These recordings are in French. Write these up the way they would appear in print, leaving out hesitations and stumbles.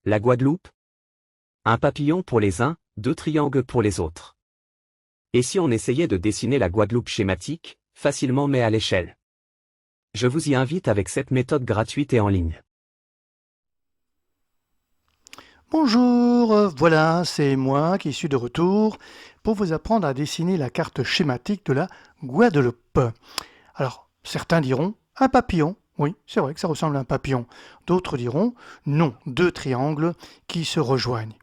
La Guadeloupe? Un papillon pour les uns, deux triangles pour les autres. Et si on essayait de dessiner la Guadeloupe schématique, facilement mais à l'échelle? Je vous y invite avec cette méthode gratuite et en ligne. Bonjour, voilà, c'est moi qui suis de retour pour vous apprendre à dessiner la carte schématique de la Guadeloupe. Alors, certains diront un papillon. Oui, c'est vrai que ça ressemble à un papillon. D'autres diront non, deux triangles qui se rejoignent.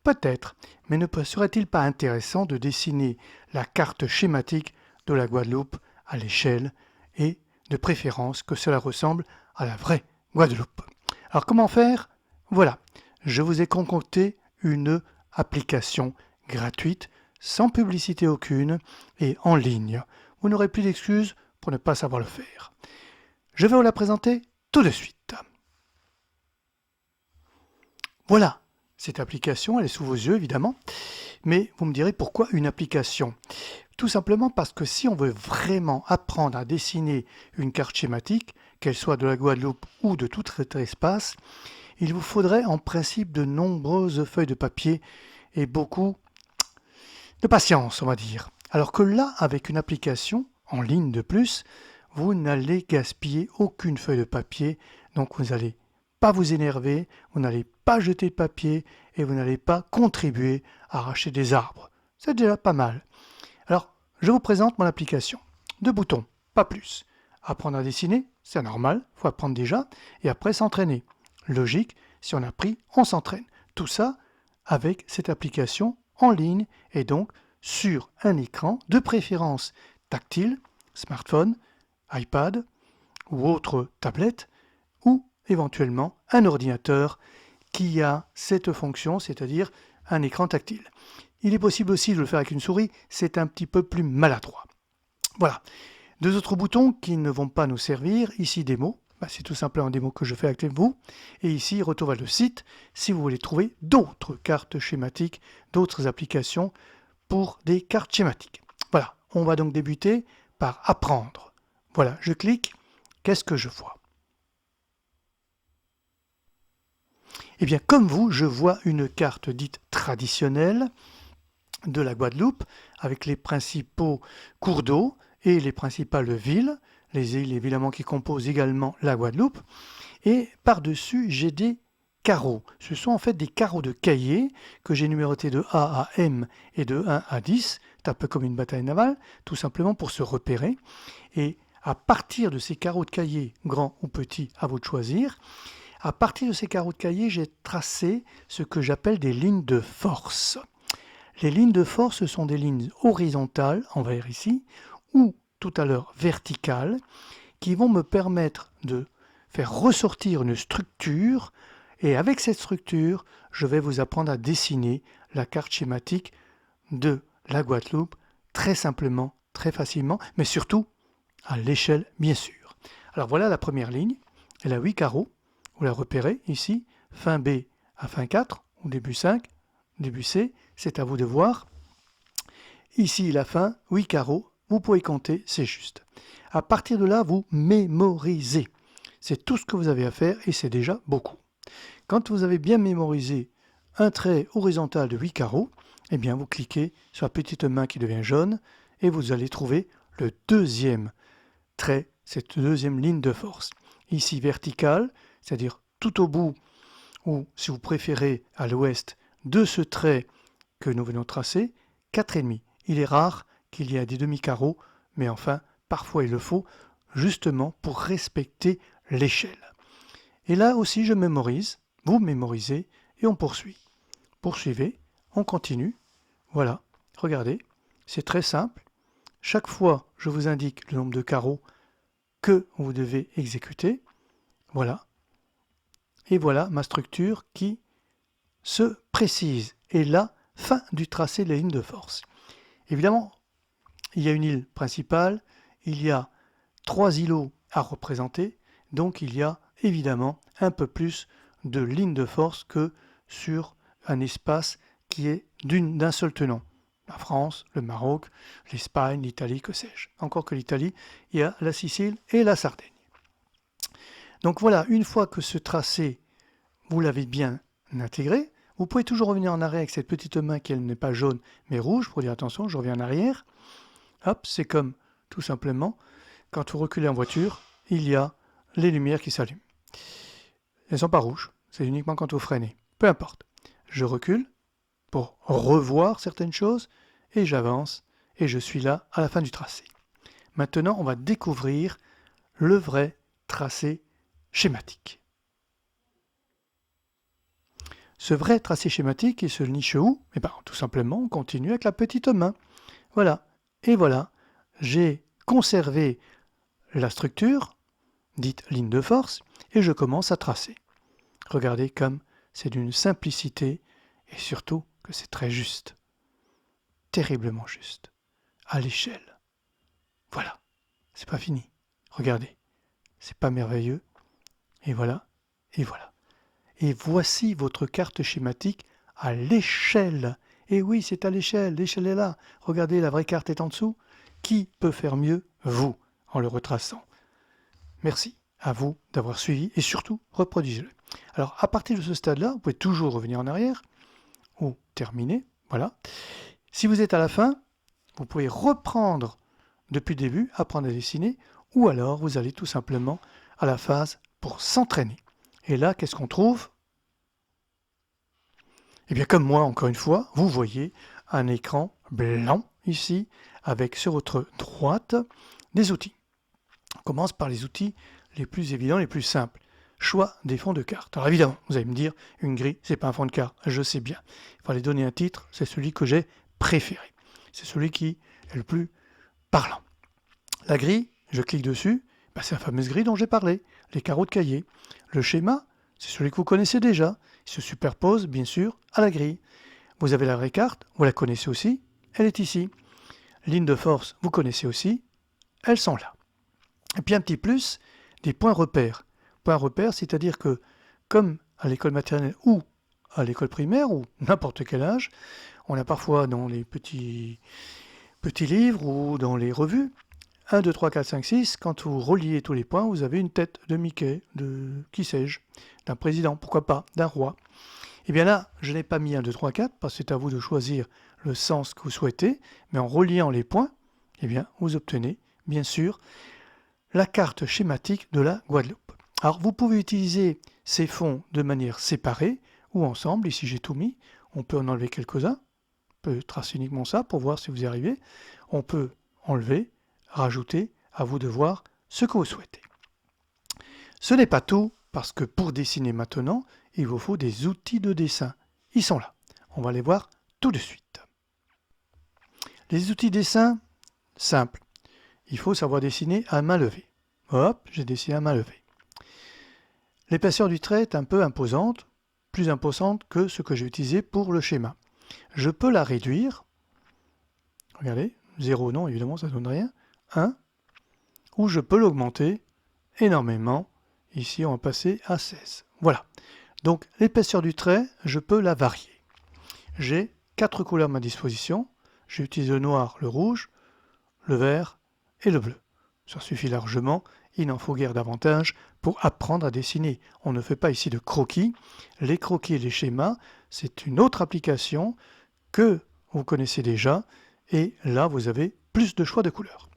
Peut-être, mais ne serait-il pas intéressant de dessiner la carte schématique de la Guadeloupe à l'échelle et de préférence que cela ressemble à la vraie Guadeloupe. Alors comment faire? Voilà, je vous ai concocté une application gratuite, sans publicité aucune et en ligne. Vous n'aurez plus d'excuses pour ne pas savoir le faire. Je vais vous la présenter tout de suite. Voilà, cette application, elle est sous vos yeux évidemment, mais vous me direz pourquoi une application? Tout simplement parce que si on veut vraiment apprendre à dessiner une carte schématique, qu'elle soit de la Guadeloupe ou de tout autre espace, il vous faudrait en principe de nombreuses feuilles de papier et beaucoup de patience, on va dire. Alors que là, avec une application, en ligne de plus, vous n'allez gaspiller aucune feuille de papier, donc vous n'allez pas vous énerver, vous n'allez pas jeter de papier et vous n'allez pas contribuer à arracher des arbres. C'est déjà pas mal. Alors, je vous présente mon application. 2 boutons, pas plus. Apprendre à dessiner, c'est normal, il faut apprendre déjà, et après s'entraîner. Logique, si on a appris, on s'entraîne. Tout ça avec cette application en ligne et donc sur un écran, de préférence tactile, smartphone, iPad ou autre tablette, ou éventuellement un ordinateur qui a cette fonction, c'est-à-dire un écran tactile. Il est possible aussi de le faire avec une souris, c'est un petit peu plus maladroit. Voilà. 2 autres boutons qui ne vont pas nous servir. Ici, démo. C'est tout simplement un démo que je fais avec vous. Et ici, retour vers le site si vous voulez trouver d'autres cartes schématiques, d'autres applications pour des cartes schématiques. Voilà. On va donc débuter par apprendre. Voilà, je clique. Qu'est-ce que je vois? Eh bien, comme vous, je vois une carte dite traditionnelle de la Guadeloupe, avec les principaux cours d'eau et les principales villes, les îles évidemment qui composent également la Guadeloupe. Et par-dessus, j'ai des carreaux. Ce sont en fait des carreaux de cahier que j'ai numérotés de A à M et de 1 à 10. C'est un peu comme une bataille navale, tout simplement pour se repérer. Et à partir de ces carreaux de cahier, grands ou petits, à vous de choisir, à partir de ces carreaux de cahier, j'ai tracé ce que j'appelle des lignes de force. Les lignes de force sont des lignes horizontales, en vert ici, ou tout à l'heure verticales, qui vont me permettre de faire ressortir une structure, et avec cette structure, je vais vous apprendre à dessiner la carte schématique de la Guadeloupe, très simplement, très facilement, mais surtout à l'échelle, bien sûr. Alors voilà la première ligne, elle a 8 carreaux, vous la repérez ici, fin B à fin 4, ou début 5, début C, c'est à vous de voir. Ici, la fin, 8 carreaux, vous pouvez compter, c'est juste. À partir de là, vous mémorisez. C'est tout ce que vous avez à faire et c'est déjà beaucoup. Quand vous avez bien mémorisé un trait horizontal de 8 carreaux, eh bien vous cliquez sur la petite main qui devient jaune et vous allez trouver le deuxième trait, cette deuxième ligne de force. Ici verticale, c'est-à-dire tout au bout, ou si vous préférez à l'ouest, de ce trait que nous venons de tracer, 4,5. Il est rare qu'il y ait des demi-carreaux, mais enfin, parfois il le faut, justement pour respecter l'échelle. Et là aussi, je mémorise, vous mémorisez, et on poursuit. Poursuivez, on continue. Voilà, regardez, c'est très simple. Chaque fois, je vous indique le nombre de carreaux que vous devez exécuter. Voilà. Et voilà ma structure qui se précise. Et là, fin du tracé de la ligne de force. Évidemment, il y a une île principale, il y a 3 îlots à représenter, donc il y a évidemment un peu plus de lignes de force que sur un espace qui est d'un seul tenant. La France, le Maroc, l'Espagne, l'Italie, que sais-je. Encore que l'Italie, il y a la Sicile et la Sardaigne. Donc voilà, une fois que ce tracé, vous l'avez bien intégré. Vous pouvez toujours revenir en arrière avec cette petite main qui elle n'est pas jaune mais rouge pour dire attention, je reviens en arrière. Hop, c'est comme tout simplement quand vous reculez en voiture, il y a les lumières qui s'allument. Elles ne sont pas rouges, c'est uniquement quand vous freinez. Peu importe. Je recule pour revoir certaines choses et j'avance et je suis là à la fin du tracé. Maintenant, on va découvrir le vrai tracé schématique. Ce vrai tracé schématique, il se niche où? Eh bien, tout simplement, on continue avec la petite main. Voilà. Et voilà, j'ai conservé la structure, dite ligne de force, et je commence à tracer. Regardez comme c'est d'une simplicité, et surtout que c'est très juste. Terriblement juste. À l'échelle. Voilà. C'est pas fini. Regardez. C'est pas merveilleux. Et voilà. Et voilà. Et voici votre carte schématique à l'échelle. Et oui, c'est à l'échelle. L'échelle est là. Regardez, la vraie carte est en dessous. Qui peut faire mieux? Vous, en le retraçant. Merci à vous d'avoir suivi et surtout, reproduisez-le. Alors, à partir de ce stade-là, vous pouvez toujours revenir en arrière ou terminer. Voilà. Si vous êtes à la fin, vous pouvez reprendre depuis le début, apprendre à dessiner, ou alors vous allez tout simplement à la phase pour s'entraîner. Et là, qu'est-ce qu'on trouve? Eh bien, comme moi, encore une fois, vous voyez un écran blanc ici, avec sur votre droite des outils. On commence par les outils les plus évidents, les plus simples. Choix des fonds de carte. Alors évidemment, vous allez me dire, une grille, c'est pas un fond de carte, je sais bien. Il fallait donner un titre, c'est celui que j'ai préféré. C'est celui qui est le plus parlant. La grille, je clique dessus, c'est la fameuse grille dont j'ai parlé, les carreaux de cahier. Le schéma, c'est celui que vous connaissez déjà. Il se superpose, bien sûr, à la grille. Vous avez la vraie carte, vous la connaissez aussi, elle est ici. Ligne de force, vous connaissez aussi, elles sont là. Et puis un petit plus, des points repères. Points repères, c'est-à-dire que, comme à l'école maternelle ou à l'école primaire, ou n'importe quel âge, on a parfois dans les petits livres ou dans les revues, 1, 2, 3, 4, 5, 6, quand vous reliez tous les points, vous avez une tête de Mickey, de qui sais-je, d'un président, pourquoi pas, d'un roi. Et bien là, je n'ai pas mis 1, 2, 3, 4, parce que c'est à vous de choisir le sens que vous souhaitez, mais en reliant les points, eh bien, vous obtenez, bien sûr, la carte schématique de la Guadeloupe. Alors, vous pouvez utiliser ces fonds de manière séparée ou ensemble. Ici, j'ai tout mis. On peut en enlever quelques-uns. On peut tracer uniquement ça pour voir si vous y arrivez. On peut enlever, rajouter, à vous de voir ce que vous souhaitez. Ce n'est pas tout, parce que pour dessiner maintenant, il vous faut des outils de dessin. Ils sont là. On va les voir tout de suite. Les outils de dessin, simples. Il faut savoir dessiner à main levée. Hop, j'ai dessiné à main levée. L'épaisseur du trait est un peu imposante, plus imposante que ce que j'ai utilisé pour le schéma. Je peux la réduire. Regardez, 0 non, évidemment, ça ne donne rien. 1. Ou je peux l'augmenter énormément. Ici, on va passer à 16. Voilà. Donc, l'épaisseur du trait, je peux la varier. J'ai 4 couleurs à ma disposition. J'utilise le noir, le rouge, le vert et le bleu. Ça suffit largement, il n'en faut guère davantage pour apprendre à dessiner. On ne fait pas ici de croquis. Les croquis et les schémas, c'est une autre application que vous connaissez déjà, et là vous avez plus de choix de couleurs.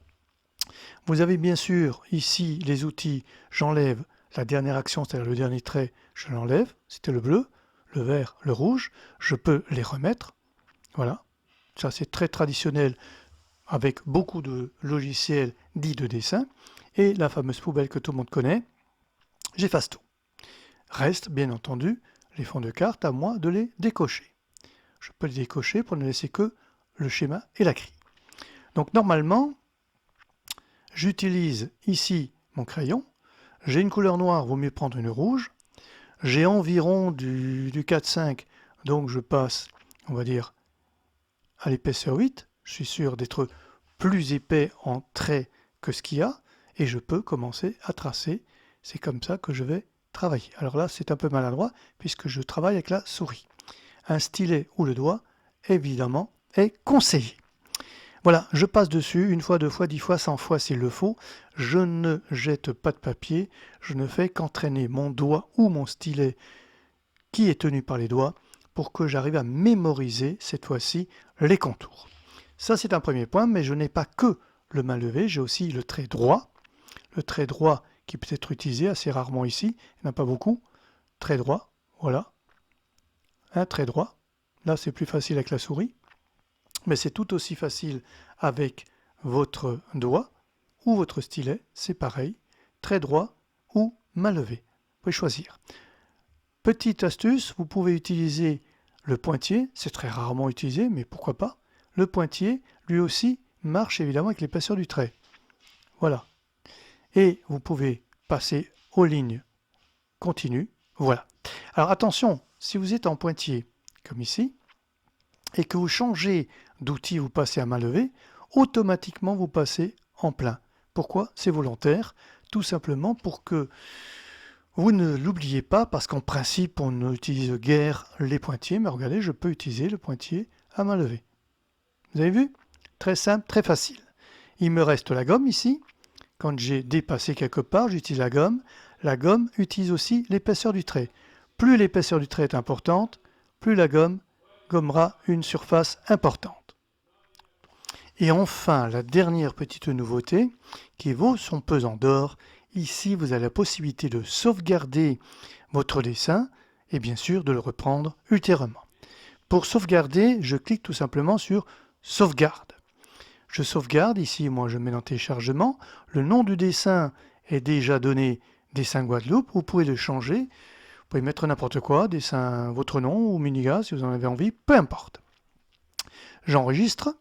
Vous avez bien sûr ici les outils, j'enlève la dernière action, c'est-à-dire le dernier trait, je l'enlève, c'était le bleu, le vert, le rouge, je peux les remettre, voilà, ça c'est très traditionnel, avec beaucoup de logiciels dits de dessin, et la fameuse poubelle que tout le monde connaît, j'efface tout. Reste, bien entendu, les fonds de carte, à moi de les décocher. Je peux les décocher pour ne laisser que le schéma et la grille. Donc normalement, j'utilise ici mon crayon, j'ai une couleur noire, vaut mieux prendre une rouge, j'ai environ du 4-5, donc je passe, on va dire, à l'épaisseur 8, je suis sûr d'être plus épais en traits que ce qu'il y a, et je peux commencer à tracer. C'est comme ça que je vais travailler. Alors là, c'est un peu maladroit, puisque je travaille avec la souris. Un stylet ou le doigt, évidemment, est conseillé. Voilà, je passe dessus, 1 fois, 2 fois, 10 fois, 100 fois s'il le faut. Je ne jette pas de papier, je ne fais qu'entraîner mon doigt ou mon stylet qui est tenu par les doigts pour que j'arrive à mémoriser cette fois-ci les contours. Ça c'est un premier point, mais je n'ai pas que le main levée, j'ai aussi le trait droit. Le trait droit qui peut être utilisé assez rarement ici, il n'y en a pas beaucoup. Trait droit, voilà. Un trait droit. Là c'est plus facile avec la souris, mais c'est tout aussi facile avec votre doigt ou votre stylet, c'est pareil. Trait droit ou main levée. Vous pouvez choisir. Petite astuce, vous pouvez utiliser le pointier, c'est très rarement utilisé, mais pourquoi pas. Le pointier, lui aussi, marche évidemment avec l'épaisseur du trait. Voilà. Et vous pouvez passer aux lignes continues. Voilà. Alors attention, si vous êtes en pointier, comme ici, et que vous changez d'outil, vous passez à main levée, automatiquement vous passez en plein. Pourquoi? C'est volontaire, tout simplement pour que vous ne l'oubliez pas, parce qu'en principe, on n'utilise guère les pointiers, mais regardez, je peux utiliser le pointier à main levée. Vous avez vu? Très simple, très facile. Il me reste la gomme ici. Quand j'ai dépassé quelque part, j'utilise la gomme. La gomme utilise aussi l'épaisseur du trait. Plus l'épaisseur du trait est importante, plus la gomme gommera une surface importante. Et enfin, la dernière petite nouveauté, qui vaut son pesant d'or. Ici, vous avez la possibilité de sauvegarder votre dessin et bien sûr de le reprendre ultérieurement. Pour sauvegarder, je clique tout simplement sur Sauvegarde. Je sauvegarde, ici moi je mets dans téléchargement, le nom du dessin est déjà donné, dessin Guadeloupe, vous pouvez le changer, vous pouvez mettre n'importe quoi, dessin votre nom ou Muniga si vous en avez envie, peu importe. J'enregistre,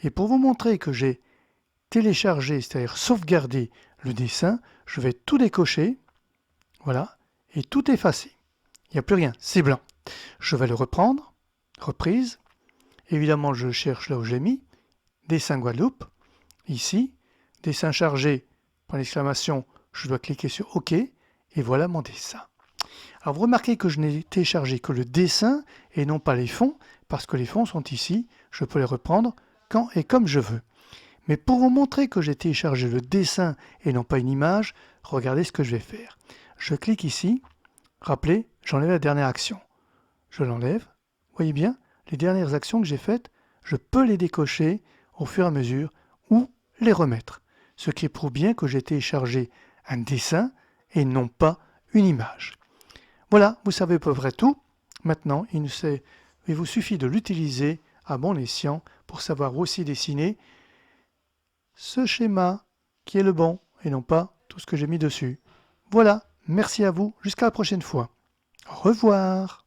et pour vous montrer que j'ai téléchargé, c'est-à-dire sauvegardé le dessin, je vais tout décocher, voilà, et tout effacer. Il n'y a plus rien, c'est blanc. Je vais le reprendre, reprise, évidemment je cherche là où j'ai mis, dessin Guadeloupe, ici, dessin chargé, point d'exclamation, je dois cliquer sur OK, et voilà mon dessin. Alors vous remarquez que je n'ai téléchargé que le dessin et non pas les fonds, parce que les fonds sont ici, je peux les reprendre quand et comme je veux. Mais pour vous montrer que j'ai téléchargé le dessin et non pas une image, regardez ce que je vais faire. Je clique ici, rappelez, j'enlève la dernière action. Je l'enlève, vous voyez bien, les dernières actions que j'ai faites, je peux les décocher au fur et à mesure ou les remettre. Ce qui prouve bien que j'ai téléchargé un dessin et non pas une image. Voilà, vous savez à peu près tout. Maintenant, il vous suffit de l'utiliser à bon escient pour savoir aussi dessiner ce schéma qui est le bon et non pas tout ce que j'ai mis dessus. Voilà, merci à vous, jusqu'à la prochaine fois. Au revoir.